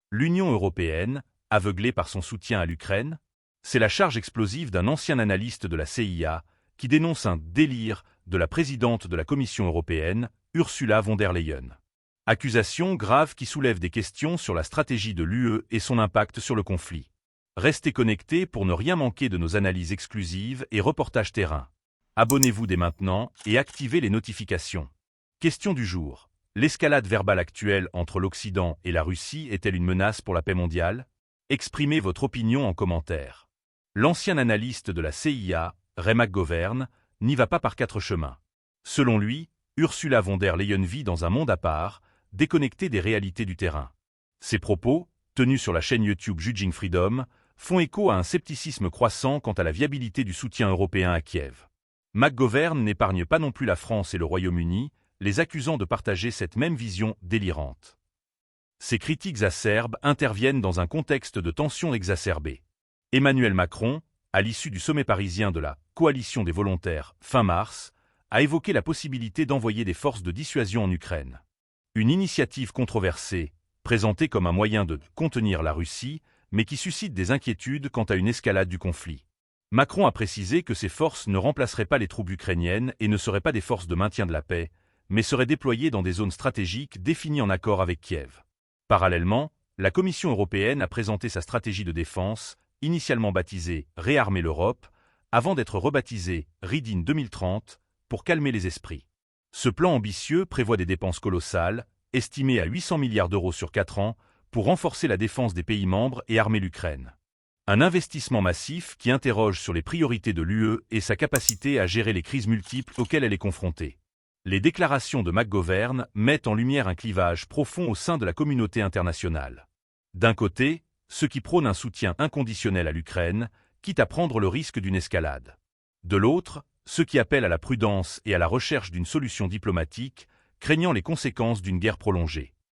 L'Union européenne, aveuglée par son soutien à l'Ukraine? C'est la charge explosive d'un ancien analyste de la CIA qui dénonce un « délire » de la présidente de la Commission européenne, Ursula von der Leyen. Accusation grave qui soulève des questions sur la stratégie de l'UE et son impact sur le conflit. Restez connectés pour ne rien manquer de nos analyses exclusives et reportages terrain. Abonnez-vous dès maintenant et activez les notifications. Question du jour. L'escalade verbale actuelle entre l'Occident et la Russie est-elle une menace pour la paix mondiale? Exprimez votre opinion en commentaire. L'ancien analyste de la CIA, Ray McGovern, n'y va pas par quatre chemins. Selon lui, Ursula von der Leyen vit dans un monde à part, déconnecté des réalités du terrain. Ses propos, tenus sur la chaîne YouTube Judging Freedom, font écho à un scepticisme croissant quant à la viabilité du soutien européen à Kiev. McGovern n'épargne pas non plus la France et le Royaume-Uni, les accusant de partager cette même vision délirante. Ces critiques acerbes interviennent dans un contexte de tensions exacerbées. Emmanuel Macron, à l'issue du sommet parisien de la Coalition des volontaires fin mars, a évoqué la possibilité d'envoyer des forces de dissuasion en Ukraine. Une initiative controversée, présentée comme un moyen de contenir la Russie, mais qui suscite des inquiétudes quant à une escalade du conflit. Macron a précisé que ces forces ne remplaceraient pas les troupes ukrainiennes et ne seraient pas des forces de maintien de la paix, mais seraient déployées dans des zones stratégiques définies en accord avec Kiev. Parallèlement, la Commission européenne a présenté sa stratégie de défense, initialement baptisée « Réarmer l'Europe », avant d'être rebaptisée « Read in 2030 » pour calmer les esprits. Ce plan ambitieux prévoit des dépenses colossales, estimées à 800 milliards d'euros sur 4 ans, pour renforcer la défense des pays membres et armer l'Ukraine. Un investissement massif qui interroge sur les priorités de l'UE et sa capacité à gérer les crises multiples auxquelles elle est confrontée. Les déclarations de McGovern mettent en lumière un clivage profond au sein de la communauté internationale. D'un côté, ceux qui prônent un soutien inconditionnel à l'Ukraine, quitte à prendre le risque d'une escalade. De l'autre, ceux qui appellent à la prudence et à la recherche d'une solution diplomatique, craignant les conséquences d'une guerre prolongée.